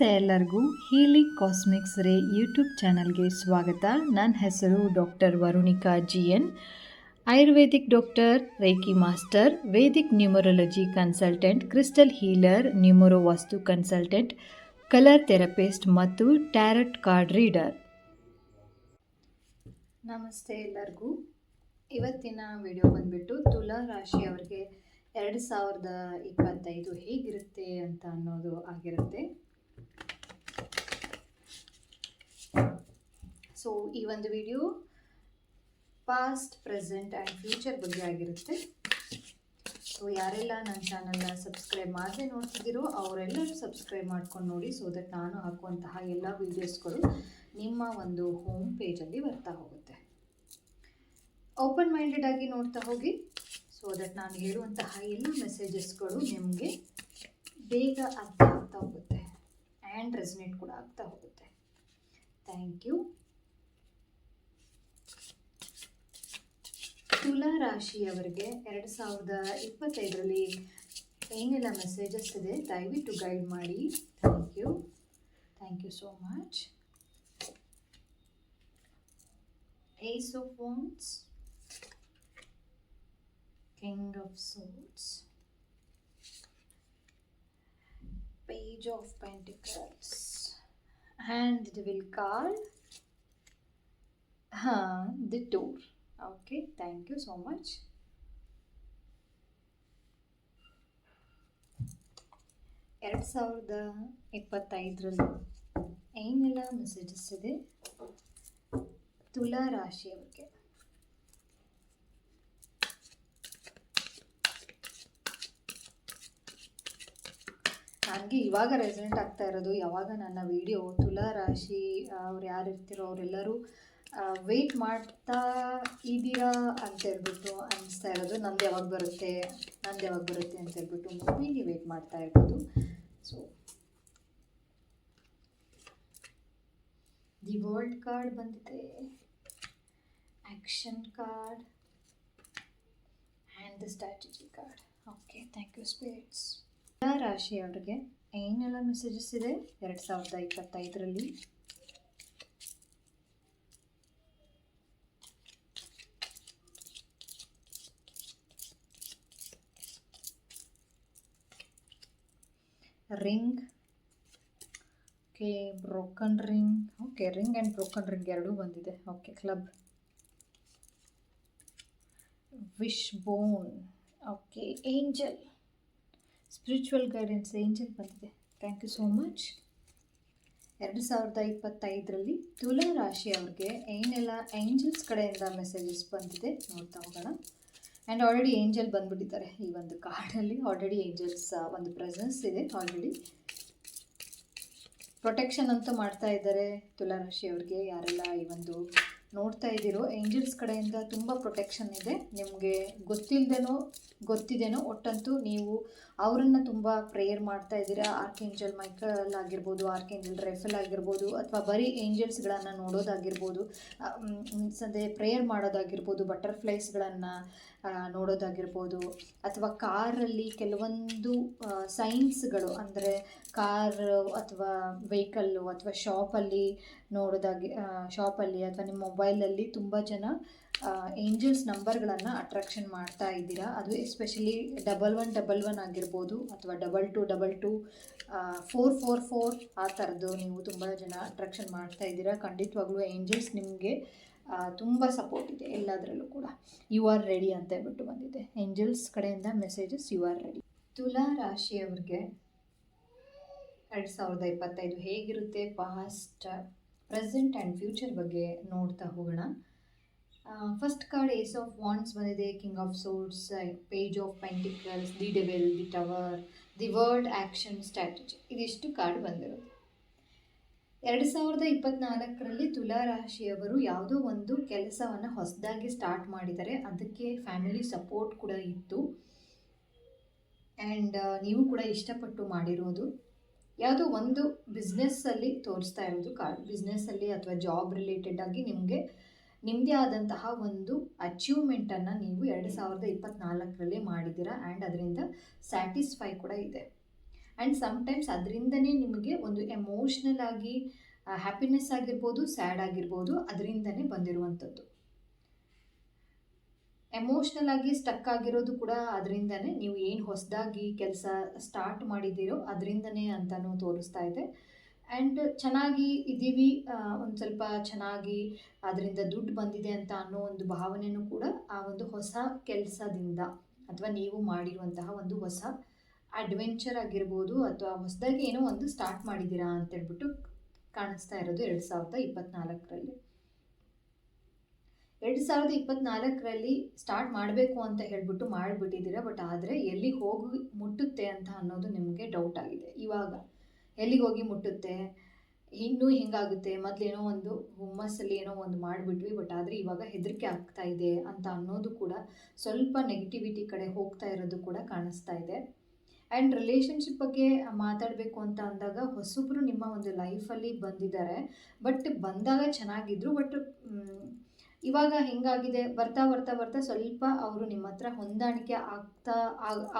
ನಮಸ್ತೆ ಎಲ್ಲರಿಗೂ. Healing cosmics ರೇ ಯೂಟ್ಯೂಬ್ ಚಾನಲ್ಗೆ ಸ್ವಾಗತ. ನನ್ನ ಹೆಸರು doctor Varunika GN, Ayurvedic doctor, reiki master, Vedic numerology consultant, crystal healer, numero Vastu consultant, colour therapist ಮತ್ತು ಟ್ಯಾರಟ್ ಕಾರ್ಡ್ ರೀಡರ್. ನಮಸ್ತೆ ಎಲ್ಲರಿಗೂ. ಇವತ್ತಿನ ವಿಡಿಯೋ ಬಂದುಬಿಟ್ಟು ತುಲಾ ರಾಶಿಯವರಿಗೆ 2025 ಹೇಗಿರುತ್ತೆ ಅಂತ ಅನ್ನೋದು ಆಗಿರುತ್ತೆ. ಸೊ ಈ ಒಂದು video past, present and future ಬಗ್ಗೆ ಆಗಿರುತ್ತೆ. ಸೊ ಯಾರೆಲ್ಲ ನನ್ನ ಚಾನಲ್ನ ಸಬ್ಸ್ಕ್ರೈಬ್ ಮಾಡದೆ ನೋಡ್ತಿದ್ದೀರೋ ಅವರೆಲ್ಲರೂ ಸಬ್ಸ್ಕ್ರೈಬ್ ಮಾಡ್ಕೊಂಡು ನೋಡಿ, ಸೊ ದಟ್ ನಾನು ಹಾಕುವಂತಹ ಎಲ್ಲ ವೀಡಿಯೋಸ್ಗಳು ನಿಮ್ಮ ಒಂದು ಹೋಮ್ ಪೇಜಲ್ಲಿ ಬರ್ತಾ ಹೋಗುತ್ತೆ. ಓಪನ್ ಮೈಂಡೆಡ್ ಆಗಿ ನೋಡ್ತಾ ಹೋಗಿ, ಸೊ ದಟ್ ನಾನು ಹೇಳುವಂತಹ ಎಲ್ಲ ಮೆಸೇಜಸ್ಗಳು ನಿಮಗೆ ಬೇಗ ಅರ್ಥ ಆಗ್ತಾ ಹೋಗುತ್ತೆ ಆ್ಯಂಡ್ ರೆಸನೇಟ್ ಕೂಡ ಆಗ್ತಾ ಹೋಗುತ್ತೆ. Thank you. ತುಲಾ ರಾಶಿಯವರಿಗೆ 2025ರಲ್ಲಿ ಏನೆಲ್ಲ ಮೆಸೇಜಸ್ ಇದೆ ದಯವಿಟ್ಟು ಗೈಡ್ ಮಾಡಿ. Thank you so much. Ace of wands, King of Swords, Page of Pentacles, and the Devil card, the Tour. Okay, thank you so much. ಎರಡು ಸಾವಿರದ 25ರಲ್ಲಿ ಏನೆಲ್ಲ ಮೆಸೇಜಸ್ ಇದೆ ತುಲಾ ರಾಶಿಯವರಿಗೆ? ನನಗೆ ಇವಾಗ ರೆಸನೆಂಟ್ ಆಗ್ತಾ ಇರೋದು, ಯಾವಾಗ ನನ್ನ ವಿಡಿಯೋ ತುಲಾ ರಾಶಿ ಅವ್ರು ಯಾರು ಇರ್ತಿರೋ ಅವರೆಲ್ಲರೂ ವೆಯ್ಟ್ ಮಾಡ್ತಾ ಇದ್ದೀರಾ ಅಂತ ಹೇಳ್ಬಿಟ್ಟು ಅನಿಸ್ತಾ ಇರೋದು. ನಂದು ಯಾವಾಗ ಬರುತ್ತೆ ಅಂತ ಹೇಳ್ಬಿಟ್ಟು ಮೂವಿಗೆ ವೆಯ್ಟ್ ಮಾಡ್ತಾ ಇರ್ಬೋದು. ಸೊ ದಿ ವರ್ಲ್ಡ್ ಕಾರ್ಡ್ ಬಂದಿದೆ, action card and the strategy card. Okay, thank you spirits. ತುಲಾ ರಾಶಿಯವರಿಗೆ ಏನೆಲ್ಲ ಮೆಸೇಜಸ್ ಇದೆ 2025ರಲ್ಲಿ? Ring, okay, broken ring, okay, ring and broken ring ಎರಡೂ ಬಂದಿದೆ. Okay, club, wishbone, okay, angel, spiritual guidance, angel ಬಂದಿದೆ. Thank you so much. 2025ರಲ್ಲಿ ತುಲಾ ರಾಶಿಯವ್ರಿಗೆ ಏನೆಲ್ಲ ಏಂಜಲ್ಸ್ ಕಡೆಯಿಂದ ಮೆಸೇಜಸ್ ಬಂದಿದೆ ನೋಡ್ತಾ ಹೋಗೋಣ. ಆ್ಯಂಡ್ ಆಲ್ರೆಡಿ ಏಂಜಲ್ ಬಂದುಬಿಟ್ಟಿದ್ದಾರೆ ಈ ಒಂದು ಕಾರ್ಡಲ್ಲಿ. ಆಲ್ರೆಡಿ ಏಂಜಲ್ಸ್ ಒಂದು ಪ್ರೆಸೆನ್ಸ್ ಇದೆ. ಆಲ್ರೆಡಿ ಪ್ರೊಟೆಕ್ಷನ್ ಅಂತೂ ಮಾಡ್ತಾ ಇದ್ದಾರೆ ತುಲಾ ರಾಶಿಯವ್ರಿಗೆ. ಯಾರೆಲ್ಲ ಈ ಒಂದು ನೋಡ್ತಾ ಇದ್ದೀರೋ, ಏಂಜಲ್ಸ್ ಕಡೆಯಿಂದ ತುಂಬ ಪ್ರೊಟೆಕ್ಷನ್ ಇದೆ. ನಿಮಗೆ ಗೊತ್ತಿದೇನೋ ಒಟ್ಟಂತೂ ನೀವು ಅವರನ್ನು ತುಂಬ ಪ್ರೇಯರ್ ಮಾಡ್ತಾ ಇದ್ದೀರಾ. ಆರ್ಕೇಂಜಲ್ ಮೈಕಲ್ ಆಗಿರ್ಬೋದು, ಆರ್ಕೇಂಜಲ್ ರೇಫೆಲ್ ಆಗಿರ್ಬೋದು, ಅಥವಾ ಬರೀ ಏಂಜಲ್ಸ್ಗಳನ್ನು ನೋಡೋದಾಗಿರ್ಬೋದು, ಅದೇ ಪ್ರೇಯರ್ ಮಾಡೋದಾಗಿರ್ಬೋದು, ಬಟರ್ಫ್ಲೈಸ್ಗಳನ್ನು ನೋಡೋದಾಗಿರ್ಬೋದು, ಅಥವಾ ಕಾರಲ್ಲಿ ಕೆಲವೊಂದು ಸೈನ್ಸ್ಗಳು, ಅಂದರೆ ಕಾರ್ ಅಥವಾ ವೆಹಿಕಲ್ಲು ಅಥವಾ ಶಾಪಲ್ಲಿ ಅಥವಾ ನಿಮ್ಮ ಮೊಬೈಲಲ್ಲಿ ತುಂಬ ಜನ ಏಂಜಲ್ಸ್ ನಂಬರ್ಗಳನ್ನು ಅಟ್ರಾಕ್ಷನ್ ಮಾಡ್ತಾ ಇದ್ದೀರಾ. ಅದು ಎಸ್ಪೆಷಲಿ 1111 ಆಗಿರ್ಬೋದು, ಅಥವಾ 2222, 444 ಆ ಥರದ್ದು ನೀವು ತುಂಬ ಜನ ಅಟ್ರಾಕ್ಷನ್ ಮಾಡ್ತಾ ಇದ್ದೀರಾ. ಖಂಡಿತವಾಗ್ಲೂ ಏಂಜಲ್ಸ್ ನಿಮಗೆ ತುಂಬ ಸಪೋರ್ಟ್ ಇದೆ ಎಲ್ಲದರಲ್ಲೂ ಕೂಡ. ಯು ಆರ್ ರೆಡಿ ಅಂತ ಹೇಳ್ಬಿಟ್ಟು ಬಂದಿದೆ ಏಂಜಲ್ಸ್ ಕಡೆಯಿಂದ ಮೆಸೇಜಸ್. You are ready. ತುಲಾ ರಾಶಿಯವ್ರಿಗೆ 2025 ಹೇಗಿರುತ್ತೆ, ಪಾಸ್ಟ್, ಪ್ರೆಸೆಂಟ್ ಆ್ಯಂಡ್ ಫ್ಯೂಚರ್ ಬಗ್ಗೆ ನೋಡ್ತಾ ಹೋಗೋಣ. First card ace of wands ಬಂದಿದೆ, king of swords, page of pentacles, the devil, the tower, the world, action, strategy. ಇದಿಷ್ಟು ಕಾರ್ಡ್ ಬಂದಿರೋದು. 2024ರಲ್ಲಿ ತುಲಾ ರಾಶಿಯವರು ಯಾವುದೋ ಒಂದು ಕೆಲಸವನ್ನು ಹೊಸದಾಗಿ ಸ್ಟಾರ್ಟ್ ಮಾಡಿದ್ದಾರೆ. ಅದಕ್ಕೆ ಫ್ಯಾಮಿಲಿ ಸಪೋರ್ಟ್ ಕೂಡ ಇತ್ತು ಆ್ಯಂಡ್ ನೀವು ಕೂಡ ಇಷ್ಟಪಟ್ಟು ಮಾಡಿರೋದು. ಯಾವುದೋ ಒಂದು ಬಿಸ್ನೆಸ್ಸಲ್ಲಿ ತೋರಿಸ್ತಾ ಇರೋದು ಕಾರ್ಡ್. ಬಿಸ್ನೆಸ್ಸಲ್ಲಿ ಅಥವಾ ಜಾಬ್ ರಿಲೇಟೆಡ್ ಆಗಿ ನಿಮಗೆ ನಿಮ್ಮದೇ ಆದಂತಹ ಒಂದು ಅಚೀವ್ಮೆಂಟನ್ನು ನೀವು 2024ರಲ್ಲಿ ಮಾಡಿದ್ದೀರಾ ಆ್ಯಂಡ್ ಅದರಿಂದ ಸ್ಯಾಟಿಸ್ಫೈ ಕೂಡ ಇದೆ. ಆ್ಯಂಡ್ ಸಮ್ಟೈಮ್ಸ್ ಅದರಿಂದನೇ ನಿಮಗೆ ಒಂದು ಎಮೋಷ್ನಲ್ ಆಗಿ ಹ್ಯಾಪಿನೆಸ್ ಆಗಿರ್ಬೋದು, ಸ್ಯಾಡ್ ಆಗಿರ್ಬೋದು, ಅದರಿಂದನೇ ಬಂದಿರುವಂಥದ್ದು. ಎಮೋಷ್ನಲ್ ಆಗಿ ಸ್ಟಕ್ ಆಗಿರೋದು ಕೂಡ ಅದರಿಂದನೇ, ನೀವು ಏನು ಹೊಸದಾಗಿ ಕೆಲಸ ಸ್ಟಾರ್ಟ್ ಮಾಡಿದ್ದೀರೋ ಅದರಿಂದನೇ ಅಂತಲೂ ತೋರಿಸ್ತಾ ಇದೆ. ಆ್ಯಂಡ್ ಚೆನ್ನಾಗಿ ಇದ್ದೀವಿ, ಒಂದು ಸ್ವಲ್ಪ ಚೆನ್ನಾಗಿ ಅದರಿಂದ ದುಡ್ಡು ಬಂದಿದೆ ಅಂತ ಅನ್ನೋ ಒಂದು ಭಾವನೆಯೂ ಕೂಡ ಆ ಒಂದು ಹೊಸ ಕೆಲಸದಿಂದ ಅಥವಾ ನೀವು ಮಾಡಿರುವಂತಹ ಒಂದು ಹೊಸ ಅಡ್ವೆಂಚರ್ ಆಗಿರ್ಬೋದು ಅಥವಾ ಹೊಸದಾಗಿ ಏನೋ ಒಂದು ಸ್ಟಾರ್ಟ್ ಮಾಡಿದ್ದೀರಾ ಅಂತೇಳ್ಬಿಟ್ಟು ಕಾಣಿಸ್ತಾ ಇರೋದು 2024ರಲ್ಲಿ. 2024ರಲ್ಲಿ ಸ್ಟಾರ್ಟ್ ಮಾಡಬೇಕು ಅಂತ ಹೇಳ್ಬಿಟ್ಟು ಮಾಡಿಬಿಟ್ಟಿದ್ದೀರಾ, ಬಟ್ ಆದರೆ ಎಲ್ಲಿಗೆ ಹೋಗಿ ಮುಟ್ಟುತ್ತೆ ಅಂತ ಅನ್ನೋದು ನಿಮಗೆ ಡೌಟ್ ಆಗಿದೆ. ಇವಾಗ ಎಲ್ಲಿಗೆ ಹೋಗಿ ಮುಟ್ಟುತ್ತೆ, ಇನ್ನೂ ಹಿಂಗಾಗುತ್ತೆ, ಮೊದಲೇನೋ ಒಂದು ಹುಮ್ಮಸ್ಸಲ್ಲಿ ಏನೋ ಒಂದು ಮಾಡಿಬಿಟ್ವಿ, ಬಟ್ ಆದರೆ ಇವಾಗ ಹೆದರಿಕೆ ಆಗ್ತಾ ಇದೆ ಅಂತ ಅನ್ನೋದು ಕೂಡ ಸ್ವಲ್ಪ ನೆಗೆಟಿವಿಟಿ ಕಡೆ ಹೋಗ್ತಾ ಇರೋದು ಕೂಡ ಕಾಣಿಸ್ತಾ ಇದೆ. ಆ್ಯಂಡ್ ರಿಲೇಷನ್ಶಿಪ್ ಬಗ್ಗೆ ಮಾತಾಡಬೇಕು ಅಂತ ಅಂದಾಗ ಹೊಸೊಬ್ಬರು ನಿಮ್ಮ ಒಂದು ಲೈಫಲ್ಲಿ ಬಂದಿದ್ದಾರೆ, ಬಟ್ ಬಂದಾಗ ಚೆನ್ನಾಗಿದ್ರು, ಬಟ್ ಇವಾಗ ಹೆಂಗಾಗಿದೆ, ಬರ್ತಾ ಬರ್ತಾ ಬರ್ತಾ ಸ್ವಲ್ಪ ಅವರು ನಿಮ್ಮ ಹತ್ರ ಹೊಂದಾಣಿಕೆ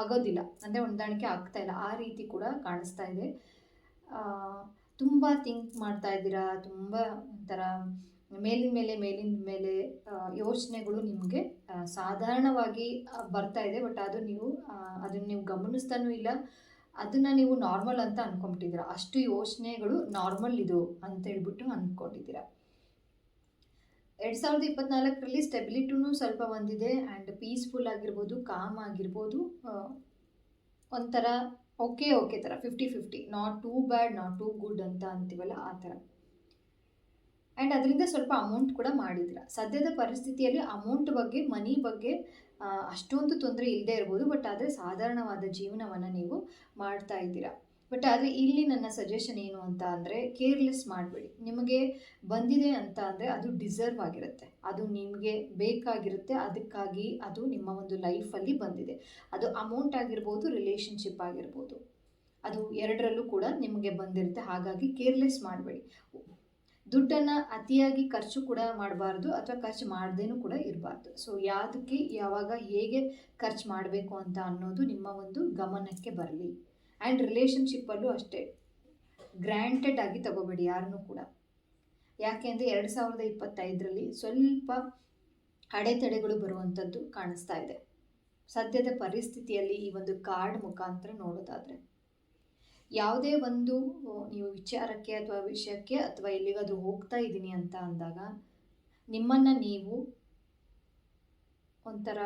ಆಗೋದಿಲ್ಲ, ಅಂದರೆ ಹೊಂದಾಣಿಕೆ ಆಗ್ತಾ ಇಲ್ಲ, ಆ ರೀತಿ ಕೂಡ ಕಾಣಿಸ್ತಾ ಇದೆ. ತುಂಬ ಥಿಂಕ್ ಮಾಡ್ತಾ ಇದ್ದೀರಾ, ತುಂಬ ಒಂಥರ ಮೇಲಿನ ಮೇಲೆ ಯೋಚನೆಗಳು ನಿಮಗೆ ಸಾಧಾರಣವಾಗಿ ಬರ್ತಾ ಇದೆ, ಬಟ್ ಅದನ್ನು ನೀವು ಗಮನಿಸ್ತಾನೂ ಇಲ್ಲ, ಅದನ್ನು ನೀವು ನಾರ್ಮಲ್ ಅಂತ ಅಂದ್ಕೊಂಬಿಟ್ಟಿದ್ದೀರಾ. ಅಷ್ಟು ಯೋಚನೆಗಳು ನಾರ್ಮಲ್ ಇದು ಅಂತೇಳ್ಬಿಟ್ಟು ಅಂದ್ಕೊಂಡಿದ್ದೀರಾ. 2024ರಲ್ಲಿ ಸ್ಟೆಬಿಲಿಟಿನೂ ಸ್ವಲ್ಪ ಬಂದಿದೆ, ಆ್ಯಂಡ್ ಪೀಸ್ಫುಲ್ ಆಗಿರ್ಬೋದು, ಕಾಮ್ ಆಗಿರ್ಬೋದು, ಒಂಥರ ಓಕೆ ಥರ 50-50, not too bad not too good ಅಂತ ಅಂತೀವಲ್ಲ ಆ ಥರ. ಆ್ಯಂಡ್ ಅದರಿಂದ ಸ್ವಲ್ಪ ಅಮೌಂಟ್ ಕೂಡ ಮಾಡಿದ್ದೀರಾ. ಸದ್ಯದ ಪರಿಸ್ಥಿತಿಯಲ್ಲಿ ಅಮೌಂಟ್ ಬಗ್ಗೆ, ಮನಿ ಬಗ್ಗೆ ಅಷ್ಟೊಂದು ತೊಂದರೆ ಇಲ್ಲದೆ ಇರ್ಬೋದು, ಬಟ್ ಆದರೆ ಸಾಧಾರಣವಾದ ಜೀವನವನ್ನು ನೀವು ಮಾಡ್ತಾ ಇದ್ದೀರಾ. ಬಟ್ ಆದರೆ ಇಲ್ಲಿ ನನ್ನ ಸಜೆಷನ್ ಏನು ಅಂತ ಅಂದರೆ, ಕೇರ್ಲೆಸ್ ಮಾಡಬೇಡಿ. ನಿಮಗೆ ಬಂದಿದೆ ಅಂತ ಅಂದರೆ ಅದು ಡಿಸರ್ವ್ ಆಗಿರುತ್ತೆ, ಅದು ನಿಮಗೆ ಬೇಕಾಗಿರುತ್ತೆ, ಅದಕ್ಕಾಗಿ ಅದು ನಿಮ್ಮ ಒಂದು ಲೈಫಲ್ಲಿ ಬಂದಿದೆ. ಅದು ಅಮೌಂಟ್ ಆಗಿರ್ಬೋದು, ರಿಲೇಷನ್ಶಿಪ್ ಆಗಿರ್ಬೋದು, ಅದು ಎರಡರಲ್ಲೂ ಕೂಡ ನಿಮಗೆ ಬಂದಿರುತ್ತೆ. ಹಾಗಾಗಿ ಕೇರ್ಲೆಸ್ ಮಾಡಬೇಡಿ. ದುಡ್ಡನ್ನು ಅತಿಯಾಗಿ ಖರ್ಚು ಕೂಡ ಮಾಡಬಾರ್ದು, ಅಥವಾ ಖರ್ಚು ಮಾಡದೇನೂ ಕೂಡ ಇರಬಾರ್ದು. ಸೊ ಯಾವುದಕ್ಕೆ ಯಾವಾಗ ಹೇಗೆ ಖರ್ಚು ಮಾಡಬೇಕು ಅಂತ ಅನ್ನೋದು ನಿಮ್ಮ ಒಂದು ಗಮನಕ್ಕೆ ಬರಲಿ. ಆ್ಯಂಡ್ ರಿಲೇಷನ್ಶಿಪ್ಪಲ್ಲೂ ಅಷ್ಟೇ, ಗ್ರ್ಯಾಂಟೆಡ್ ಆಗಿ ತಗೋಬೇಡಿ ಯಾರನ್ನೂ ಕೂಡ. ಯಾಕೆ ಅಂದರೆ 2025ರಲ್ಲಿ ಸ್ವಲ್ಪ ಅಡೆತಡೆಗಳು ಬರುವಂಥದ್ದು ಕಾಣಿಸ್ತಾ ಇದೆ ಸದ್ಯದ ಪರಿಸ್ಥಿತಿಯಲ್ಲಿ. ಈ ಒಂದು ಕಾರ್ಡ್ ಮುಖಾಂತರ ನೋಡೋದಾದರೆ, ಯಾವುದೇ ಒಂದು ನೀವು ವಿಚಾರಕ್ಕೆ ಅಥವಾ ವಿಷಯಕ್ಕೆ ಅಥವಾ ಎಲ್ಲಿಗಾದರೂ ಹೋಗ್ತಾ ಇದ್ದೀನಿ ಅಂತ ಅಂದಾಗ, ನಿಮ್ಮನ್ನು ನೀವು ಒಂಥರ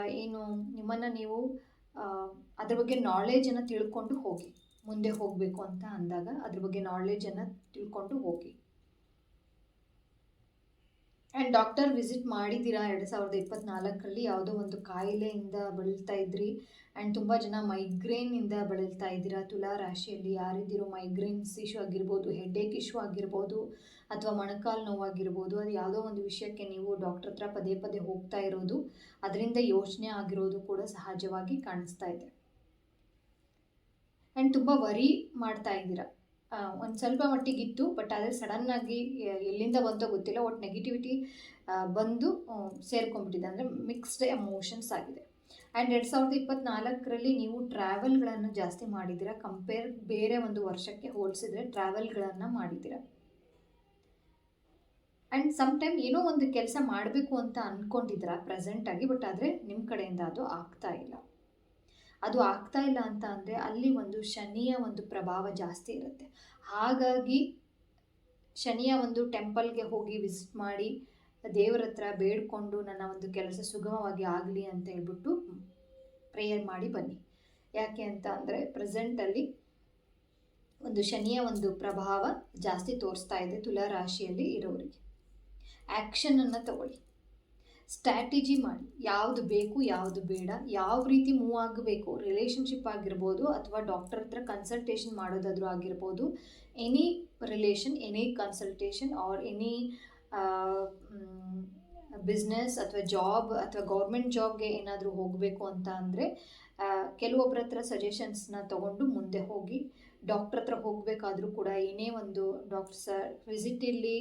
ನಿಮ್ಮನ್ನು ನೀವು ಅದ್ರ ಬಗ್ಗೆ ನಾಲೆಜನ್ನು ತಿಳ್ಕೊಂಡು ಹೋಗಿ. ಮುಂದೆ ಹೋಗಬೇಕು ಅಂತ ಅಂದಾಗ ಅದ್ರ ಬಗ್ಗೆ ನಾಲೆಜನ್ನು ತಿಳ್ಕೊಂಡು ಹೋಗಿ. ಆ್ಯಂಡ್ ಡಾಕ್ಟರ್ ವಿಸಿಟ್ ಮಾಡಿದ್ದೀರಾ 2024ರಲ್ಲಿ, ಯಾವುದೋ ಒಂದು ಕಾಯಿಲೆಯಿಂದ ಬಳಲ್ತಾ ಇದ್ರಿ, ಆ್ಯಂಡ್ ತುಂಬ ಜನ ಮೈಗ್ರೇನಿಂದ ಬಳಲ್ತಾ ಇದ್ದೀರಾ. ತುಲಾ ರಾಶಿಯಲ್ಲಿ ಯಾರಿದ್ದೀರೋ ಮೈಗ್ರೇನ್ಸ್ ಇಶ್ಯೂ ಆಗಿರ್ಬೋದು, ಹೆಡ್ಏಕ್ ಇಶ್ಯೂ ಆಗಿರ್ಬೋದು, ಅಥವಾ ಮೊಣಕಾಲು ನೋವಾಗಿರ್ಬೋದು, ಅದು ಯಾವುದೋ ಒಂದು ವಿಷಯಕ್ಕೆ ನೀವು ಡಾಕ್ಟರ್ ಹತ್ರ ಪದೇ ಪದೇ ಹೋಗ್ತಾ ಇರೋದು, ಅದರಿಂದ ಯೋಚನೆ ಆಗಿರೋದು ಕೂಡ ಸಹಜವಾಗಿ ಕಾಣಿಸ್ತಾ ಇದೆ. ಆ್ಯಂಡ್ ತುಂಬ ವರಿ ಮಾಡ್ತಾ ಇದ್ದೀರಾ. ಒಂದು ಸ್ವಲ್ಪ ಮಟ್ಟಿಗಿತ್ತು, ಬಟ್ ಆದರೆ ಸಡನ್ನಾಗಿ ಎಲ್ಲಿಂದ ಬಂತೋ ಗೊತ್ತಿಲ್ಲ, ಒಟ್ಟು ನೆಗೆಟಿವಿಟಿ ಬಂದು ಸೇರ್ಕೊಂಡ್ಬಿಟ್ಟಿದೆ, ಅಂದರೆ ಮಿಕ್ಸ್ಡ್ ಎಮೋಷನ್ಸ್ ಆಗಿದೆ. ಆ್ಯಂಡ್ 2024ರಲ್ಲಿ ನೀವು ಟ್ರಾವೆಲ್ಗಳನ್ನು ಜಾಸ್ತಿ ಮಾಡಿದ್ದೀರಾ, ಬೇರೆ ಒಂದು ವರ್ಷಕ್ಕೆ ಹೋಲಿಸಿದ್ರೆ ಟ್ರಾವೆಲ್ಗಳನ್ನು ಮಾಡಿದ್ದೀರಾ. ಆ್ಯಂಡ್ ಸಮ್ಟೈಮ್ ಏನೋ ಒಂದು ಕೆಲಸ ಮಾಡಬೇಕು ಅಂತ ಅಂದ್ಕೊಂಡಿದ್ದೀರಾ ಪ್ರೆಸೆಂಟಾಗಿ, ಬಟ್ ಆದರೆ ನಿಮ್ಮ ಕಡೆಯಿಂದ ಅದು ಆಗ್ತಾ ಇಲ್ಲ. ಅದು ಆಗ್ತಾ ಇಲ್ಲ ಅಂತ ಅಂದರೆ ಅಲ್ಲಿ ಒಂದು ಶನಿಯ ಒಂದು ಪ್ರಭಾವ ಜಾಸ್ತಿ ಇರುತ್ತೆ. ಹಾಗಾಗಿ ಶನಿಯ ಒಂದು ಟೆಂಪಲ್ಗೆ ಹೋಗಿ ವಿಸಿಟ್ ಮಾಡಿ ದೇವರ ಹತ್ರ ಬೇಡ್ಕೊಂಡು ನನ್ನ ಒಂದು ಕೆಲಸ ಸುಗಮವಾಗಿ ಆಗಲಿ ಅಂತ ಹೇಳ್ಬಿಟ್ಟು ಪ್ರೇಯರ್ ಮಾಡಿ ಬನ್ನಿ. ಯಾಕೆ ಅಂತ ಅಂದರೆ ಪ್ರೆಸೆಂಟಲ್ಲಿ ಒಂದು ಶನಿಯ ಒಂದು ಪ್ರಭಾವ ಜಾಸ್ತಿ ತೋರಿಸ್ತಾ ಇದೆ ತುಲಾ ರಾಶಿಯಲ್ಲಿ ಇರೋರಿಗೆ. ಆ್ಯಕ್ಷನನ್ನು ತಗೊಳ್ಳಿ, ಸ್ಟ್ರಾಟಜಿ ಮಾಡಿ, ಯಾವುದು ಬೇಕು ಯಾವುದು ಬೇಡ, ಯಾವ ರೀತಿ ಮೂವ್ ಆಗಬೇಕು, ರಿಲೇಷನ್ಶಿಪ್ ಆಗಿರ್ಬೋದು ಅಥವಾ ಡಾಕ್ಟರ್ ಹತ್ರ ಕನ್ಸಲ್ಟೇಷನ್ ಮಾಡೋದಾದರೂ ಆಗಿರ್ಬೋದು, any relation, any consultation R any business ಅಥವಾ ಜಾಬ್ ಅಥವಾ ಗೌರ್ಮೆಂಟ್ ಜಾಬ್ಗೆ ಏನಾದರೂ ಹೋಗಬೇಕು ಅಂತ ಅಂದರೆ ಕೆಲವೊಬ್ಬರ ಹತ್ರ ಸಜೆಷನ್ಸ್ನ ತೊಗೊಂಡು ಮುಂದೆ ಹೋಗಿ. ಡಾಕ್ಟ್ರ್ ಹತ್ರ ಹೋಗಬೇಕಾದ್ರೂ ಕೂಡ ಏನೇ ಒಂದು ಡಾಕ್ಟರ್ಸ್ ವಿಸಿಟಲ್ಲಿ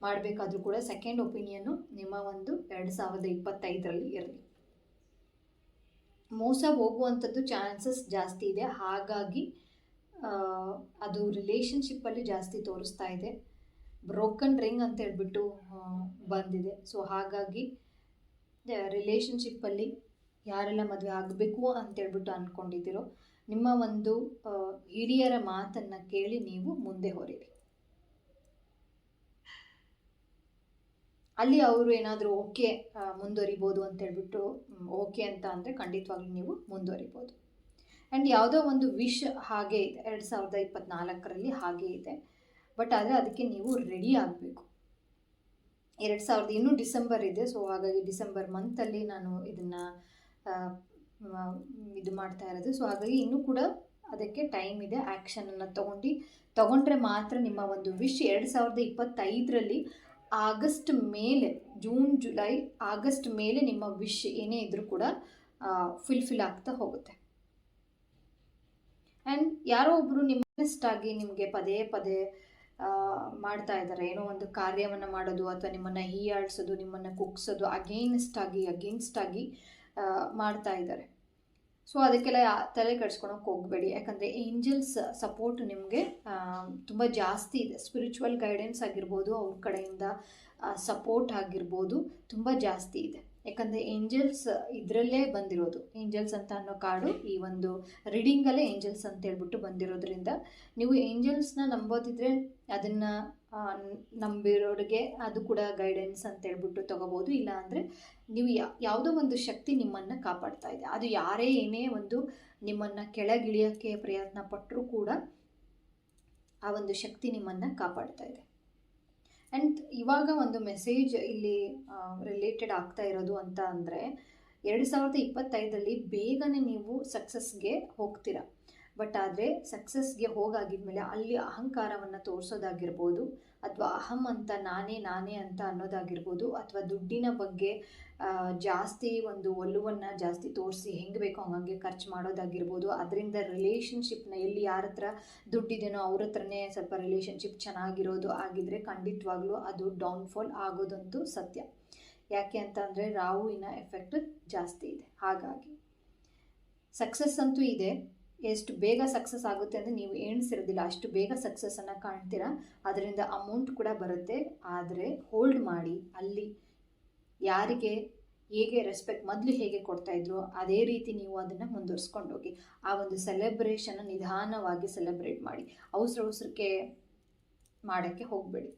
ಮಾಡಬೇಕಾದ್ರೂ ಕೂಡ ಸೆಕೆಂಡ್ ಒಪಿನಿಯನ್ನು ನಿಮ್ಮ ಒಂದು 2025ರಲ್ಲಿ ಇರಲಿ. ಮೋಸ ಹೋಗುವಂಥದ್ದು ಚಾನ್ಸಸ್ ಜಾಸ್ತಿ ಇದೆ, ಹಾಗಾಗಿ ಅದು ರಿಲೇಷನ್ಶಿಪ್ಪಲ್ಲಿ ಜಾಸ್ತಿ ತೋರಿಸ್ತಾ ಇದೆ. ಬ್ರೋಕನ್ ರಿಂಗ್ ಅಂತ ಹೇಳ್ಬಿಟ್ಟು ಬಂದಿದೆ. ಸೊ ಹಾಗಾಗಿ ರಿಲೇಷನ್ಶಿಪ್ಪಲ್ಲಿ ಯಾರೆಲ್ಲ ಮದುವೆ ಆಗಬೇಕು ಅಂತೇಳ್ಬಿಟ್ಟು ಅಂದ್ಕೊಂಡಿದ್ದೀರೋ ನಿಮ್ಮ ಒಂದು ಹಿರಿಯರ ಮಾತನ್ನು ಕೇಳಿ ನೀವು ಮುಂದೆ ಹೊರೀರಿ. ಅಲ್ಲಿ ಅವರು ಏನಾದರೂ ಓಕೆ ಮುಂದುವರಿಬೋದು ಅಂತೇಳ್ಬಿಟ್ಟು ಓಕೆ ಅಂತ ಅಂದರೆ ಖಂಡಿತವಾಗ್ಲೂ ನೀವು ಮುಂದುವರಿಬೋದು. ಆ್ಯಂಡ್ ಯಾವುದೋ ಒಂದು ವಿಶ್ ಹಾಗೆ ಇದೆ 2024ರಲ್ಲಿ ಹಾಗೆ ಇದೆ. ಬಟ್ ಆದರೆ ಅದಕ್ಕೆ ನೀವು ರೆಡಿ ಆಗಬೇಕು. ಇನ್ನೂ ಡಿಸೆಂಬರ್ ಇದೆ. ಸೊ ಹಾಗಾಗಿ ಡಿಸೆಂಬರ್ ಮಂತಲ್ಲಿ ನಾನು ಇದನ್ನು ಇದು ಮಾಡ್ತಾ ಇರೋದು. ಸೊ ಹಾಗಾಗಿ ಇನ್ನೂ ಕೂಡ ಅದಕ್ಕೆ ಟೈಮ್ ಇದೆ. ಆ್ಯಕ್ಷನನ್ನು ತಗೊಂಡ್ರೆ ಮಾತ್ರ ನಿಮ್ಮ ಒಂದು ವಿಶ್ 2025ರಲ್ಲಿ ಆಗಸ್ಟ್ ಮೇಲೆ, ಜೂನ್ ಜುಲೈ ಆಗಸ್ಟ್ ಮೇಲೆ ನಿಮ್ಮ ವಿಶ್ ಏನೇ ಇದ್ರೂ ಕೂಡ ಫುಲ್ಫಿಲ್ ಆಗ್ತಾ ಹೋಗುತ್ತೆ. ಆ್ಯಂಡ್ ಯಾರೋ ಒಬ್ಬರು ನಿಮ್ಮಷ್ಟಾಗಿ ನಿಮಗೆ ಪದೇ ಪದೇ ಮಾಡ್ತಾ ಇದ್ದಾರೆ, ಏನೋ ಒಂದು ಕಾರ್ಯವನ್ನು ಮಾಡೋದು ಅಥವಾ ನಿಮ್ಮನ್ನು ಹೀಯಾಳಿಸೋದು, ನಿಮ್ಮನ್ನು ಕುಗ್ಸೋದು, ಅಗೇನ್ಸ್ಟ್ ಆಗಿ ಮಾಡ್ತಾ ಇದ್ದಾರೆ. ಸೊ ಅದಕ್ಕೆಲ್ಲ ತಲೆ ಕೆಡಿಸ್ಕೊಳಕ್ಕೆ ಹೋಗಬೇಡಿ. ಯಾಕಂದರೆ ಏಂಜಲ್ಸ್ ಸಪೋರ್ಟ್ ನಿಮಗೆ ತುಂಬ ಜಾಸ್ತಿ ಇದೆ. ಸ್ಪಿರಿಚುವಲ್ ಗೈಡೆನ್ಸ್ ಆಗಿರ್ಬೋದು, ಅವ್ರ ಕಡೆಯಿಂದ ಸಪೋರ್ಟ್ ಆಗಿರ್ಬೋದು, ತುಂಬ ಜಾಸ್ತಿ ಇದೆ. ಯಾಕಂದರೆ ಏಂಜಲ್ಸ್ ಇದರಲ್ಲೇ ಬಂದಿರೋದು. ಏಂಜಲ್ಸ್ ಅಂತ ಅನ್ನೋ ಕಾರ್ಡು ಈ ಒಂದು ರೀಡಿಂಗಲ್ಲೇ ಏಂಜಲ್ಸ್ ಅಂತ ಹೇಳ್ಬಿಟ್ಟು ಬಂದಿರೋದ್ರಿಂದ ನೀವು ಏಂಜಲ್ಸ್ನ ನಂಬೋದಿದ್ರೆ ಅದನ್ನು ನಂಬಿರೋರಿಗೆ ಅದು ಕೂಡ ಗೈಡೆನ್ಸ್ ಅಂತ ಹೇಳ್ಬಿಟ್ಟು ತೊಗೋಬೋದು. ಇಲ್ಲ ಅಂದರೆ ನೀವು ಯಾವುದೋ ಒಂದು ಶಕ್ತಿ ನಿಮ್ಮನ್ನು ಕಾಪಾಡ್ತಾ ಇದೆ. ಅದು ಯಾರೇ ಏನೇ ಒಂದು ನಿಮ್ಮನ್ನು ಕೆಳಗಿಳಿಯೋಕ್ಕೆ ಪ್ರಯತ್ನ ಪಟ್ಟರೂ ಕೂಡ ಆ ಒಂದು ಶಕ್ತಿ ನಿಮ್ಮನ್ನು ಕಾಪಾಡ್ತಾ ಇದೆ. ಆ್ಯಂಡ್ ಇವಾಗ ಒಂದು ಮೆಸೇಜ್ ಇಲ್ಲಿ ರಿಲೇಟೆಡ್ ಆಗ್ತಾ ಇರೋದು ಅಂತ ಅಂದರೆ 2025ರಲ್ಲಿ ಬೇಗನೆ ನೀವು ಸಕ್ಸಸ್ಗೆ ಹೋಗ್ತೀರಾ. ಬಟ್ ಆದರೆ ಸಕ್ಸಸ್ಗೆ ಹೋಗಾಗಿದ್ಮೇಲೆ ಅಲ್ಲಿ ಅಹಂಕಾರವನ್ನು ತೋರಿಸೋದಾಗಿರ್ಬೋದು, ಅಥವಾ ಅಹಂ ಅಂತ ನಾನೇ ಅಂತ ಅನ್ನೋದಾಗಿರ್ಬೋದು, ಅಥವಾ ದುಡ್ಡಿನ ಬಗ್ಗೆ ಜಾಸ್ತಿ ಒಂದು ಒಲವನ್ನು ಜಾಸ್ತಿ ತೋರಿಸಿ ಹೆಂಗೆ ಬೇಕೋ ಹಂಗೆ ಖರ್ಚು ಮಾಡೋದಾಗಿರ್ಬೋದು. ಅದರಿಂದ ರಿಲೇಷನ್ಶಿಪ್ನ ಎಲ್ಲಿ ಯಾರ ಹತ್ರ ದುಡ್ಡಿದೆನೋ ಅವ್ರ ಹತ್ರನೇ ಸ್ವಲ್ಪ ರಿಲೇಷನ್ಶಿಪ್ ಚೆನ್ನಾಗಿರೋದು ಆಗಿದ್ರೆ ಖಂಡಿತವಾಗ್ಲೂ ಅದು ಡೌನ್ಫಾಲ್ ಆಗೋದಂತೂ ಸತ್ಯ. ಯಾಕೆ ಅಂತ ಅಂದರೆ ರಾಹುವಿನ ಎಫೆಕ್ಟ್ ಜಾಸ್ತಿ ಇದೆ. ಹಾಗಾಗಿ ಸಕ್ಸಸ್ ಅಂತೂ ಇದೆ. ಎಷ್ಟು ಬೇಗ ಸಕ್ಸಸ್ ಆಗುತ್ತೆ ಅಂದರೆ ನೀವು ಎಣಿಸಿರೋದಿಲ್ಲ, ಅಷ್ಟು ಬೇಗ ಸಕ್ಸಸ್ಸನ್ನು ಕಾಣ್ತೀರಾ. ಅದರಿಂದ ಅಮೌಂಟ್ ಕೂಡ ಬರುತ್ತೆ. ಆದರೆ ಹೋಲ್ಡ್ ಮಾಡಿ, ಅಲ್ಲಿ ಯಾರಿಗೆ ಹೇಗೆ ರೆಸ್ಪೆಕ್ಟ್ ಮೊದಲು ಹೇಗೆ ಕೊಡ್ತಾಯಿದ್ರು ಅದೇ ರೀತಿ ನೀವು ಅದನ್ನು ಮುಂದುವರಿಸ್ಕೊಂಡು ಹೋಗಿ. ಆ ಒಂದು ಸೆಲೆಬ್ರೇಷನ್ನ ನಿಧಾನವಾಗಿ ಸೆಲೆಬ್ರೇಟ್ ಮಾಡಿ, ಅವಸರಕ್ಕೆ ಮಾಡೋಕ್ಕೆ ಹೋಗಬೇಡಿ.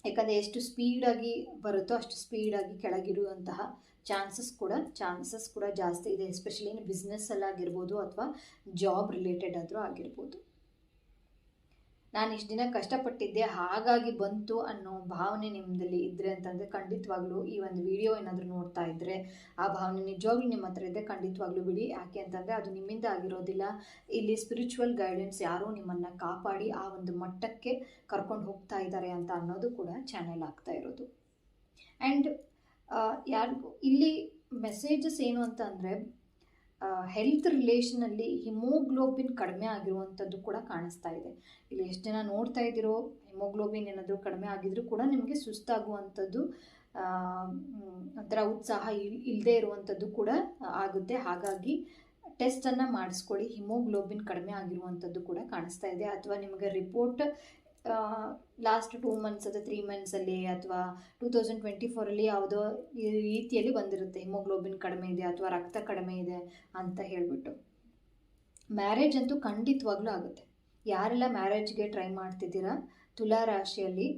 ಯಾಕಂದರೆ ಎಷ್ಟು ಸ್ಪೀಡಾಗಿ ಬರುತ್ತೋ ಅಷ್ಟು ಸ್ಪೀಡಾಗಿ ಕೆಳಗಿರುವಂತಹ ಚಾನ್ಸಸ್ ಕೂಡ ಜಾಸ್ತಿ ಇದೆ. ಎಸ್ಪೆಷಲಿ ಬಿಸ್ನೆಸ್ಸಲ್ಲಾಗಿರ್ಬೋದು ಅಥವಾ ಜಾಬ್ ರಿಲೇಟೆಡ್ ಆದರೂ ಆಗಿರ್ಬೋದು. ನಾನು ಇಷ್ಟು ದಿನ ಕಷ್ಟಪಟ್ಟಿದ್ದೆ ಹಾಗಾಗಿ ಬಂತು ಅನ್ನೋ ಭಾವನೆ ನಿಮ್ಮದಲ್ಲಿ ಇದ್ದರೆ ಅಂತಂದರೆ ಖಂಡಿತವಾಗ್ಲೂ ಈ ಒಂದು ವಿಡಿಯೋ ಏನಾದರೂ ನೋಡ್ತಾ ಇದ್ದರೆ ಆ ಭಾವನೆ ನಿಜವಾಗ್ಲೂ ನಿಮ್ಮ ಹತ್ರ ಇದ್ದರೆ ಖಂಡಿತವಾಗ್ಲೂ ಬಿಡಿ. ಯಾಕೆ ಅಂತಂದರೆ ಅದು ನಿಮ್ಮಿಂದ ಆಗಿರೋದಿಲ್ಲ. ಇಲ್ಲಿ ಸ್ಪಿರಿಚುವಲ್ ಗೈಡೆನ್ಸ್ ಯಾರೋ ನಿಮ್ಮನ್ನು ಕಾಪಾಡಿ ಆ ಒಂದು ಮಟ್ಟಕ್ಕೆ ಕರ್ಕೊಂಡು ಹೋಗ್ತಾ ಇದ್ದಾರೆ ಅಂತ ಅನ್ನೋದು ಕೂಡ ಚಾನೆಲ್ ಆಗ್ತಾ ಇರೋದು. ಆ್ಯಂಡ್ ಯಾರಿಗೂ ಇಲ್ಲಿ ಮೆಸೇಜಸ್ ಏನು ಅಂತ ಅಂದರೆ ಹೆಲ್ತ್ ರಿಲೇಷನಲ್ಲಿ ಹಿಮೋಗ್ಲೋಬಿನ್ ಕಡಿಮೆ ಆಗಿರುವಂಥದ್ದು ಕೂಡ ಕಾಣಿಸ್ತಾ ಇದೆ. ಇಲ್ಲಿ ಎಷ್ಟು ಜನ ನೋಡ್ತಾ ಇದ್ದೀರೋ ಹಿಮೋಗ್ಲೋಬಿನ್ ಏನಾದರೂ ಕಡಿಮೆ ಆಗಿದ್ರೂ ಕೂಡ ನಿಮಗೆ ಸುಸ್ತಾಗುವಂಥದ್ದು, ಒಂಥರ ಉತ್ಸಾಹ ಇಲ್ಲದೆ ಇರುವಂಥದ್ದು ಕೂಡ ಆಗುತ್ತೆ. ಹಾಗಾಗಿ ಟೆಸ್ಟನ್ನು ಮಾಡಿಸ್ಕೊಳ್ಳಿ. ಹಿಮೋಗ್ಲೋಬಿನ್ ಕಡಿಮೆ ಆಗಿರುವಂಥದ್ದು ಕೂಡ ಕಾಣಿಸ್ತಾ ಇದೆ. ಅಥವಾ ನಿಮಗೆ ರಿಪೋರ್ಟ್ ಲಾಸ್ಟ್ 2 ಮಂತ್ಸ್ ಅಥವಾ 3 ಮಂತ್ಸಲ್ಲಿ ಅಥವಾ 2024ರಲ್ಲಿ ಯಾವುದೋ ಈ ರೀತಿಯಲ್ಲಿ ಬಂದಿರುತ್ತೆ, ಹಿಮೋಗ್ಲೋಬಿನ್ ಕಡಿಮೆ ಇದೆ ಅಥವಾ ರಕ್ತ ಕಡಿಮೆ ಇದೆ ಅಂತ ಹೇಳಿಬಿಟ್ಟು. ಮ್ಯಾರೇಜ್ ಅಂತೂ ಖಂಡಿತವಾಗ್ಲೂ ಆಗುತ್ತೆ. ಯಾರೆಲ್ಲ ಮ್ಯಾರೇಜ್ಗೆ ಟ್ರೈ ಮಾಡ್ತಿದ್ದೀರಾ ತುಲಾ ರಾಶಿಯಲ್ಲಿ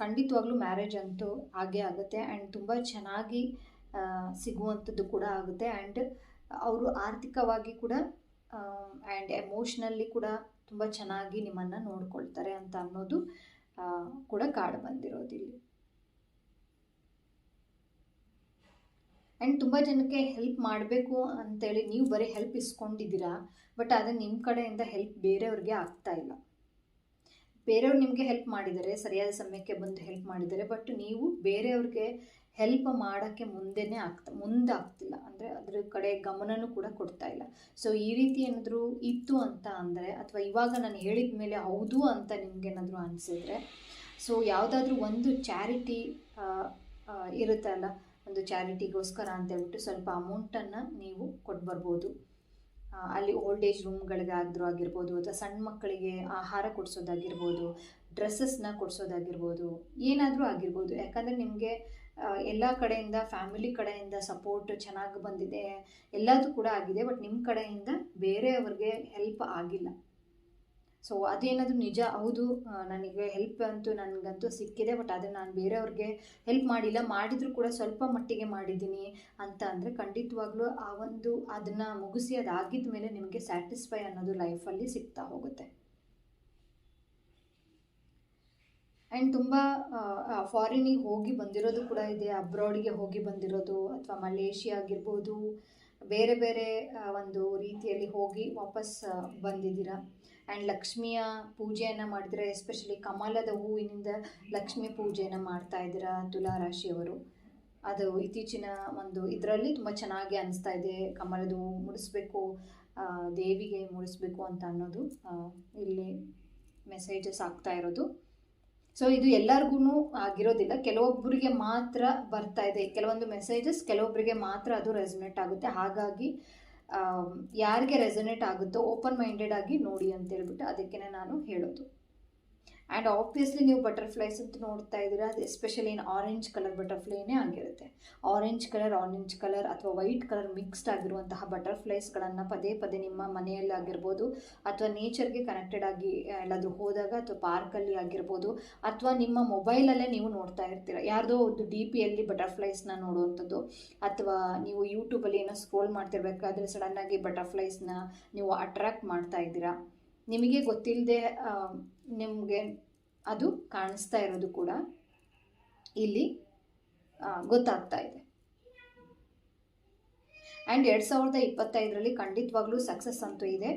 ಖಂಡಿತವಾಗ್ಲೂ ಮ್ಯಾರೇಜ್ ಅಂತೂ ಆಗೇ ಆಗುತ್ತೆ. ಆ್ಯಂಡ್ ತುಂಬ ಚೆನ್ನಾಗಿ ಸಿಗುವಂಥದ್ದು ಕೂಡ ಆಗುತ್ತೆ. ಆ್ಯಂಡ್ ಅವರು ಆರ್ಥಿಕವಾಗಿ ಕೂಡ ಆ್ಯಂಡ್ ಎಮೋಷ್ನಲ್ಲಿ ಕೂಡ ತುಂಬ ಚೆನ್ನಾಗಿ ನಿಮ್ಮನ್ನು ನೋಡ್ಕೊಳ್ತಾರೆ ಅಂತ ಅನ್ನೋದು ಕೂಡ ಕಾರ್ಡ್ ಬಂದಿರೋದಿಲ್ಲಿ. ಆ್ಯಂಡ್ ತುಂಬ ಜನಕ್ಕೆ ಹೆಲ್ಪ್ ಮಾಡಬೇಕು ಅಂತೇಳಿ ನೀವು ಬರೀ ಹೆಲ್ಪ್ ಇಸ್ಕೊಂಡಿದ್ದೀರಾ. ಬಟ್ ಆದರೆ ನಿಮ್ಮ ಕಡೆಯಿಂದ ಹೆಲ್ಪ್ ಬೇರೆಯವ್ರಿಗೆ ಆಗ್ತಾ ಇಲ್ಲ. ಬೇರೆಯವ್ರು ನಿಮಗೆ ಹೆಲ್ಪ್ ಮಾಡಿದ್ದಾರೆ, ಸರಿಯಾದ ಸಮಯಕ್ಕೆ ಬಂದು ಹೆಲ್ಪ್ ಮಾಡಿದ್ದಾರೆ. ಬಟ್ ನೀವು ಬೇರೆಯವ್ರಿಗೆ ಹೆಲ್ಪ್ ಮಾಡೋಕ್ಕೆ ಮುಂದಾಗ್ತಿಲ್ಲ. ಅಂದರೆ ಅದ್ರ ಕಡೆ ಗಮನನೂ ಕೂಡ ಕೊಡ್ತಾ ಇಲ್ಲ. ಸೊ ಈ ರೀತಿ ಏನಾದರೂ ಇತ್ತು ಅಂತ ಅಂದರೆ, ಅಥವಾ ಇವಾಗ ನಾನು ಹೇಳಿದ ಮೇಲೆ ಹೌದು ಅಂತ ನಿಮಗೇನಾದರೂ ಅನಿಸಿದ್ರೆ, ಸೊ ಯಾವುದಾದ್ರೂ ಒಂದು ಚಾರಿಟಿ ಇರುತ್ತಲ್ಲ, ಒಂದು ಚಾರಿಟಿಗೋಸ್ಕರ ಅಂತೇಳ್ಬಿಟ್ಟು ಸ್ವಲ್ಪ ಅಮೌಂಟನ್ನು ನೀವು ಕೊಟ್ಟು ಬರ್ಬೋದು. ಅಲ್ಲಿ ಓಲ್ಡ್ ಏಜ್ ರೂಮ್ಗಳಿಗಾದ್ರೂ ಆಗಿರ್ಬೋದು, ಅಥವಾ ಸಣ್ಣ ಮಕ್ಕಳಿಗೆ ಆಹಾರ ಕೊಡಿಸೋದಾಗಿರ್ಬೋದು, ಡ್ರೆಸ್ಸಸ್ನ ಕೊಡಿಸೋದಾಗಿರ್ಬೋದು, ಏನಾದರೂ ಆಗಿರ್ಬೋದು. ಯಾಕಂದರೆ ನಿಮಗೆ ಎಲ್ಲ ಕಡೆಯಿಂದ, ಫ್ಯಾಮಿಲಿ ಕಡೆಯಿಂದ ಸಪೋರ್ಟ್ ಚೆನ್ನಾಗಿ ಬಂದಿದೆ, ಎಲ್ಲದೂ ಕೂಡ ಆಗಿದೆ. ಬಟ್ ನಿಮ್ಮ ಕಡೆಯಿಂದ ಬೇರೆಯವ್ರಿಗೆ ಹೆಲ್ಪ್ ಆಗಿಲ್ಲ. ಸೊ ಅದೇನಾದರೂ ನಿಜ, ಹೌದು ನನಗೆ ಹೆಲ್ಪ್ ಅಂತೂ ನನಗಂತೂ ಸಿಕ್ಕಿದೆ, ಬಟ್ ಅದನ್ನು ನಾನು ಬೇರೆಯವ್ರಿಗೆ ಹೆಲ್ಪ್ ಮಾಡಿಲ್ಲ, ಮಾಡಿದರೂ ಕೂಡ ಸ್ವಲ್ಪ ಮಟ್ಟಿಗೆ ಮಾಡಿದ್ದೀನಿ ಅಂತ ಅಂದರೆ ಖಂಡಿತವಾಗ್ಲೂ ಅದನ್ನು ಮುಗಿಸಿ ಅದಾಗಿದ್ದ ಮೇಲೆ ನಿಮಗೆ ಸ್ಯಾಟಿಸ್ಫೈ ಅನ್ನೋದು ಲೈಫಲ್ಲಿ ಸಿಗ್ತಾ ಹೋಗುತ್ತೆ. ಆ್ಯಂಡ್ ತುಂಬ ಫಾರಿನಿಗೆ ಹೋಗಿ ಬಂದಿರೋದು ಕೂಡ ಇದೆ, ಅಬ್ರಾಡಿಗೆ ಹೋಗಿ ಬಂದಿರೋದು, ಅಥವಾ ಮಲೇಷಿಯಾ ಆಗಿರ್ಬೋದು, ಬೇರೆ ಬೇರೆ ಒಂದು ರೀತಿಯಲ್ಲಿ ಹೋಗಿ ವಾಪಸ್ ಬಂದಿದ್ದೀರಾ. ಆ್ಯಂಡ್ ಲಕ್ಷ್ಮಿಯ ಪೂಜೆಯನ್ನು ಮಾಡಿದರೆ, ಎಸ್ಪೆಷಲಿ ಕಮಲದ ಹೂವಿನಿಂದ ಲಕ್ಷ್ಮಿ ಪೂಜೆಯನ್ನು ಮಾಡ್ತಾ ಇದ್ದೀರಾ ತುಲಾ ರಾಶಿಯವರು. ಅದು ಇತ್ತೀಚಿನ ಒಂದು ಇದರಲ್ಲಿ ತುಂಬ ಚೆನ್ನಾಗಿ ಅನಿಸ್ತಾ ಇದೆ. ಕಮಲದ ಹೂವು ಮುಡಿಸ್ಬೇಕು, ದೇವಿಗೆ ಮುಡಿಸ್ಬೇಕು ಅಂತ ಅನ್ನೋದು ಇಲ್ಲಿ ಮೆಸೇಜಸ್ ಆಗ್ತಾ ಇರೋದು. ಸೊ ಇದು ಎಲ್ಲರಿಗೂ ಆಗಿರೋದಿಲ್ಲ, ಕೆಲವೊಬ್ಬರಿಗೆ ಮಾತ್ರ ಬರ್ತಾ ಇದೆ. ಕೆಲವೊಂದು ಮೆಸೇಜಸ್ ಕೆಲವೊಬ್ಬರಿಗೆ ಮಾತ್ರ ಅದು ರೆಸೊನೇಟ್ ಆಗುತ್ತೆ. ಹಾಗಾಗಿ ಯಾರಿಗೆ ರೆಸೊನೇಟ್ ಆಗುತ್ತೋ ಓಪನ್ ಮೈಂಡೆಡ್ ಆಗಿ ನೋಡಿ ಅಂತೇಳ್ಬಿಟ್ಟು ಅದಕ್ಕೆ ನಾನು ಹೇಳೋದು. ಆ್ಯಂಡ್ ಆಬ್ವಿಯಸ್ಲಿ ನೀವು ಬಟರ್ಫ್ಲೈಸ್ ಅಂತ ನೋಡ್ತಾ ಇದ್ದೀರಾ, ಅದು ಎಸ್ಪೆಷಲಿ ಆರೆಂಜ್ ಕಲರ್ ಬಟರ್ಫ್ಲೈನೇ ಆಗಿರುತ್ತೆ. ಆರೆಂಜ್ ಕಲರ್ ಅಥವಾ ವೈಟ್ ಕಲರ್ ಮಿಕ್ಸ್ಡ್ ಆಗಿರುವಂತಹ ಬಟರ್ಫ್ಲೈಸ್ಗಳನ್ನು ಪದೇ ಪದೇ ನಿಮ್ಮ ಮನೆಯಲ್ಲಾಗಿರ್ಬೋದು, ಅಥವಾ ನೇಚರ್ಗೆ ಕನೆಕ್ಟೆಡ್ ಆಗಿ ಎಲ್ಲಾದರೂ ಹೋದಾಗ, ಅಥವಾ ಪಾರ್ಕಲ್ಲಿ ಆಗಿರ್ಬೋದು, ಅಥವಾ ನಿಮ್ಮ ಮೊಬೈಲಲ್ಲೇ ನೀವು ನೋಡ್ತಾ ಇರ್ತೀರ. ಯಾರ್ದೋ ಒಂದು DPಯಲ್ಲಿ ಬಟರ್ಫ್ಲೈಸ್ನ ನೋಡುವಂಥದ್ದು, ಅಥವಾ ನೀವು ಯೂಟ್ಯೂಬಲ್ಲಿ ಏನೋ ಸ್ಕ್ರೋಲ್ ಮಾಡ್ತಿರ್ಬೇಕಾದ್ರೆ ಸಡನ್ನಾಗಿ ಬಟರ್ಫ್ಲೈಸ್ನ ನೀವು ಅಟ್ರ್ಯಾಕ್ಟ್ ಮಾಡ್ತಾ ಇದ್ದೀರಾ. ನಿಮಗೆ ಗೊತ್ತಿಲ್ಲದೆ ನಿಮಗೆ ಅದು ಕಾಣಿಸ್ತಾ ಇರೋದು ಕೂಡ ಇಲ್ಲಿ ಗೊತ್ತಾಗ್ತಾ ಇದೆ. ಆ್ಯಂಡ್ 2025ರಲ್ಲಿ ಖಂಡಿತವಾಗ್ಲೂ ಸಕ್ಸಸ್ ಅಂತೂ ಇದೆ.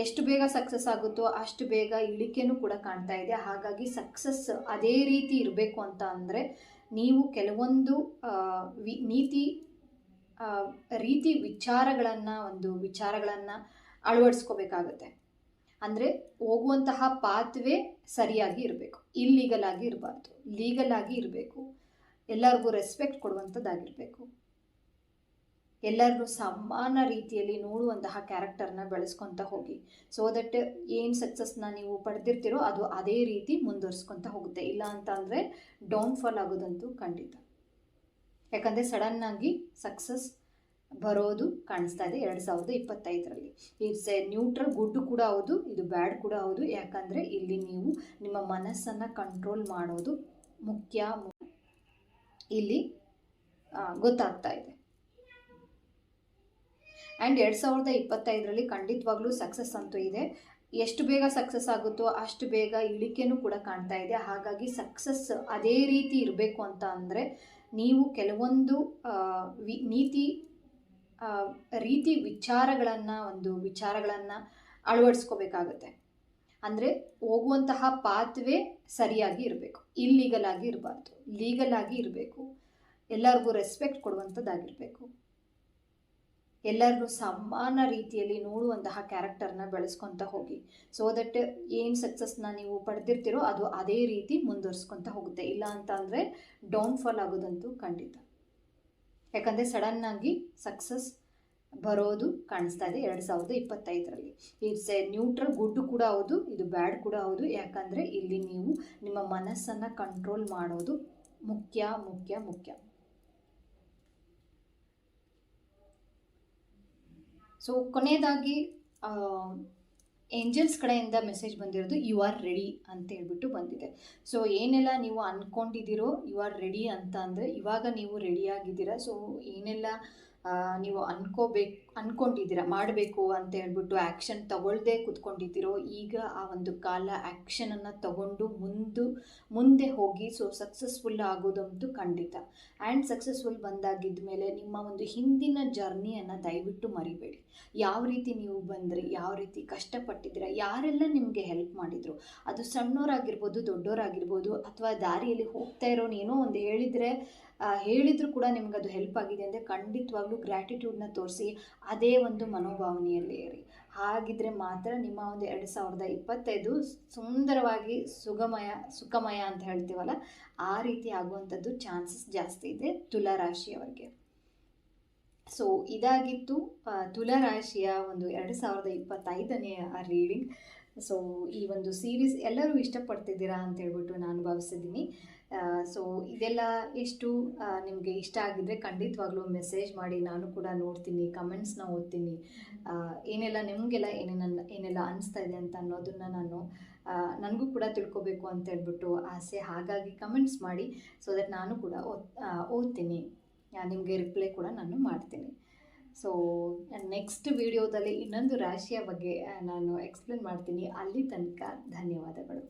ಎಷ್ಟು ಬೇಗ ಸಕ್ಸಸ್ ಆಗುತ್ತೋ ಅಷ್ಟು ಬೇಗ ಇಳಿಕೆನೂ ಕೂಡ ಕಾಣ್ತಾ ಇದೆ. ಹಾಗಾಗಿ ಸಕ್ಸಸ್ ಅದೇ ರೀತಿ ಇರಬೇಕು ಅಂತ ಅಂದರೆ ನೀವು ಕೆಲವೊಂದು ವಿಚಾರಗಳನ್ನು ಅಳವಡಿಸ್ಕೋಬೇಕಾಗತ್ತೆ. ಅಂದರೆ ಹೋಗುವಂತಹ ಪಾತ್ವೇ ಸರಿಯಾಗಿ ಇರಬೇಕು, ಇಲ್ಲೀಗಲ್ ಆಗಿ ಇರಬಾರ್ದು, ಲೀಗಲ್ ಆಗಿ ಇರಬೇಕು, ಎಲ್ಲರಿಗೂ ರೆಸ್ಪೆಕ್ಟ್ ಕೊಡುವಂಥದ್ದಾಗಿರಬೇಕು, ಎಲ್ಲರಿಗೂ ಸಮಾನ ರೀತಿಯಲ್ಲಿ ನೋಡುವಂತಹ ಕ್ಯಾರೆಕ್ಟರ್ನ ಬೆಳೆಸ್ಕೊತ ಹೋಗಿ. ಸೊ ದಟ್ ಏನು ಸಕ್ಸಸ್ನ ನೀವು ಪಡೆದಿರ್ತೀರೋ ಅದು ಅದೇ ರೀತಿ ಮುಂದುವರಿಸ್ಕೊತ ಹೋಗುತ್ತೆ. ಇಲ್ಲ ಅಂತ ಅಂದರೆ ಡೌನ್ಫಾಲ್ ಆಗೋದಂತೂ ಖಂಡಿತ. ಯಾಕಂದರೆ ಸಡನ್ನಾಗಿ ಸಕ್ಸಸ್ ಬರೋದು ಕಾಣಿಸ್ತಾ ಇದೆ 2025ರಲ್ಲಿ. ಇಟ್ಸ್ ಎ ನ್ಯೂಟ್ರಲ್, ಗುಡ್ ಕೂಡ ಹೌದು, ಇದು ಬ್ಯಾಡ್ ಕೂಡ ಹೌದು. ಯಾಕಂದರೆ ಇಲ್ಲಿ ನೀವು ನಿಮ್ಮ ಮನಸ್ಸನ್ನು ಕಂಟ್ರೋಲ್ ಮಾಡೋದು ಮುಖ್ಯ ಇಲ್ಲಿ ಗೊತ್ತಾಗ್ತಾ ಇದೆ. ಆ್ಯಂಡ್ 2025ರಲ್ಲಿ ಖಂಡಿತವಾಗ್ಲೂ ಸಕ್ಸಸ್ ಅಂತೂ ಇದೆ. ಎಷ್ಟು ಬೇಗ ಸಕ್ಸಸ್ ಆಗುತ್ತೋ ಅಷ್ಟು ಬೇಗ ಇಳಿಕೆನೂ ಕೂಡ ಕಾಣ್ತಾ ಇದೆ. ಹಾಗಾಗಿ ಸಕ್ಸಸ್ ಅದೇ ರೀತಿ ಇರಬೇಕು ಅಂತ ಅಂದರೆ ನೀವು ಕೆಲವೊಂದು ವಿಚಾರಗಳನ್ನು ಅಳವಡಿಸ್ಕೋಬೇಕಾಗತ್ತೆ. ಅಂದರೆ ಹೋಗುವಂತಹ ಪಾತ್ವೇ ಸರಿಯಾಗಿ ಇರಬೇಕು, ಇಲ್ಲೀಗಲ್ ಆಗಿ ಇರಬಾರ್ದು, ಲೀಗಲ್ ಆಗಿ ಇರಬೇಕು, ಎಲ್ಲರಿಗೂ ರೆಸ್ಪೆಕ್ಟ್ ಕೊಡುವಂಥದ್ದಾಗಿರಬೇಕು, ಎಲ್ಲರಿಗೂ ಸಮಾನ ರೀತಿಯಲ್ಲಿ ನೋಡುವಂತಹ ಕ್ಯಾರೆಕ್ಟರ್ನ ಬೆಳೆಸ್ಕೊತ ಹೋಗಿ. ಸೊ ದಟ್ ಏನು ಸಕ್ಸಸ್ನ ನೀವು ಪಡೆದಿರ್ತೀರೋ ಅದು ಅದೇ ರೀತಿ ಮುಂದುವರಿಸ್ಕೊತ ಹೋಗುತ್ತೆ. ಇಲ್ಲ ಅಂತ ಅಂದರೆ ಡೌನ್ಫಾಲ್ ಆಗೋದಂತೂ ಖಂಡಿತ. ಯಾಕಂದರೆ ಸಡನ್ನಾಗಿ ಸಕ್ಸಸ್ ಬರೋದು ಕಾಣಿಸ್ತಾ ಇದೆ 2025ರಲ್ಲಿ. ಇಟ್ಸ್ ಎ ನ್ಯೂಟ್ರಲ್, ಗುಡ್ ಕೂಡ ಹೌದು, ಇದು ಬ್ಯಾಡ್ ಕೂಡ ಹೌದು. ಯಾಕಂದರೆ ಇಲ್ಲಿ ನೀವು ನಿಮ್ಮ ಮನಸ್ಸನ್ನು ಕಂಟ್ರೋಲ್ ಮಾಡೋದು ಮುಖ್ಯ. ಸೊ ಕೊನೆಯದಾಗಿ ಏಂಜಲ್ಸ್ ಕಡೆಯಿಂದ ಮೆಸೇಜ್ ಬಂದಿರೋದು ಯು ಆರ್ ರೆಡಿ ಅಂತ ಹೇಳ್ಬಿಟ್ಟು ಬಂದಿದೆ. ಸೊ ಏನೆಲ್ಲ ನೀವು ಅಂದ್ಕೊಂಡಿದ್ದೀರೋ ಯು ಆರ್ ರೆಡಿ ಅಂತ ಅಂದರೆ ಇವಾಗ ನೀವು ರೆಡಿಯಾಗಿದ್ದೀರಾ. ಸೊ ಏನೆಲ್ಲ ನೀವು ಅಂದ್ಕೊಂಡಿದ್ದೀರಾ ಮಾಡಬೇಕು ಅಂತ ಹೇಳ್ಬಿಟ್ಟು ಆ್ಯಕ್ಷನ್ ತಗೊಳ್ಳದೆ ಕೂತ್ಕೊಂಡಿದ್ದೀರೋ, ಈಗ ಆ ಒಂದು ಕಾಲ ಆ್ಯಕ್ಷನನ್ನು ತಗೊಂಡು ಮುಂದೆ ಹೋಗಿ ಸೊ ಸಕ್ಸಸ್ಫುಲ್ ಆಗೋದಂತೂ ಖಂಡಿತ. ಆ್ಯಂಡ್ ಸಕ್ಸಸ್ಫುಲ್ ಬಂದಾಗಿದ್ದ ಮೇಲೆ ನಿಮ್ಮ ಒಂದು ಹಿಂದಿನ ಜರ್ನಿಯನ್ನು ದಯವಿಟ್ಟು ಮರಿಬೇಡಿ. ಯಾವ ರೀತಿ ನೀವು ಬಂದ್ರಿ, ಯಾವ ರೀತಿ ಕಷ್ಟಪಟ್ಟಿದ್ದೀರಾ, ಯಾರೆಲ್ಲ ನಿಮಗೆ ಹೆಲ್ಪ್ ಮಾಡಿದರು, ಅದು ಸಣ್ಣವರಾಗಿರ್ಬೋದು ದೊಡ್ಡವರಾಗಿರ್ಬೋದು, ಅಥವಾ ದಾರಿಯಲ್ಲಿ ಹೋಗ್ತಾ ಇರೋನು ಏನೋ ಒಂದು ಹೇಳಿದ್ರು ಕೂಡ ನಿಮ್ಗೆ ಅದು ಹೆಲ್ಪ್ ಆಗಿದೆ ಅಂದರೆ ಖಂಡಿತವಾಗ್ಲೂ ಗ್ರ್ಯಾಟಿಟ್ಯೂಡ್ನ ತೋರಿಸಿ ಅದೇ ಒಂದು ಮನೋಭಾವನೆಯಲ್ಲಿ ಇರಿ. ಹಾಗಿದ್ರೆ ಮಾತ್ರ ನಿಮ್ಮ ಒಂದು 2025 ಸುಂದರವಾಗಿ ಸುಖಮಯ ಅಂತ ಹೇಳ್ತೀವಲ್ಲ ಆ ರೀತಿ ಆಗುವಂಥದ್ದು ಚಾನ್ಸಸ್ ಜಾಸ್ತಿ ಇದೆ ತುಲಾ ರಾಶಿಯವರಿಗೆ. ಸೊ ಇದಾಗಿತ್ತು ತುಲಾ ರಾಶಿಯ ಒಂದು 2025ನೇ ರೀಡಿಂಗ್. ಸೊ ಈ ಒಂದು ಸೀರೀಸ್ ಎಲ್ಲರೂ ಇಷ್ಟಪಡ್ತಿದ್ದೀರಾ ಅಂತ ಹೇಳ್ಬಿಟ್ಟು ನಾನು ಭಾವಿಸಿದ್ದೀನಿ. ಸೊ ಇದೆಲ್ಲ ಎಷ್ಟು ನಿಮಗೆ ಇಷ್ಟ ಆಗಿದ್ದರೆ ಖಂಡಿತವಾಗ್ಲೂ ಮೆಸೇಜ್ ಮಾಡಿ, ನಾನು ಕೂಡ ನೋಡ್ತೀನಿ, ಕಮೆಂಟ್ಸ್ನ ಓದ್ತೀನಿ. ಏನೆಲ್ಲ ನಿಮಗೆಲ್ಲ ಏನೆಲ್ಲ ಅನಿಸ್ತಾ ಇದೆ ಅಂತ ಅನ್ನೋದನ್ನು ನನಗೂ ಕೂಡ ತಿಳ್ಕೊಬೇಕು ಅಂತ ಹೇಳ್ಬಿಟ್ಟು ಆಸೆ. ಹಾಗಾಗಿ ಕಮೆಂಟ್ಸ್ ಮಾಡಿ, ಸೊ ದಟ್ ನಾನು ಕೂಡ ಓದ್ತೀನಿ, ನಿಮಗೆ ರಿಪ್ಲೈ ಕೂಡ ನಾನು ಮಾಡ್ತೀನಿ. ಸೊ ನೆಕ್ಸ್ಟ್ ವಿಡಿಯೋದಲ್ಲಿ ಇನ್ನೊಂದು ರಾಶಿಯ ಬಗ್ಗೆ ನಾನು ಎಕ್ಸ್ಪ್ಲೇನ್ ಮಾಡ್ತೀನಿ. ಅಲ್ಲಿ ತನಕ ಧನ್ಯವಾದಗಳು.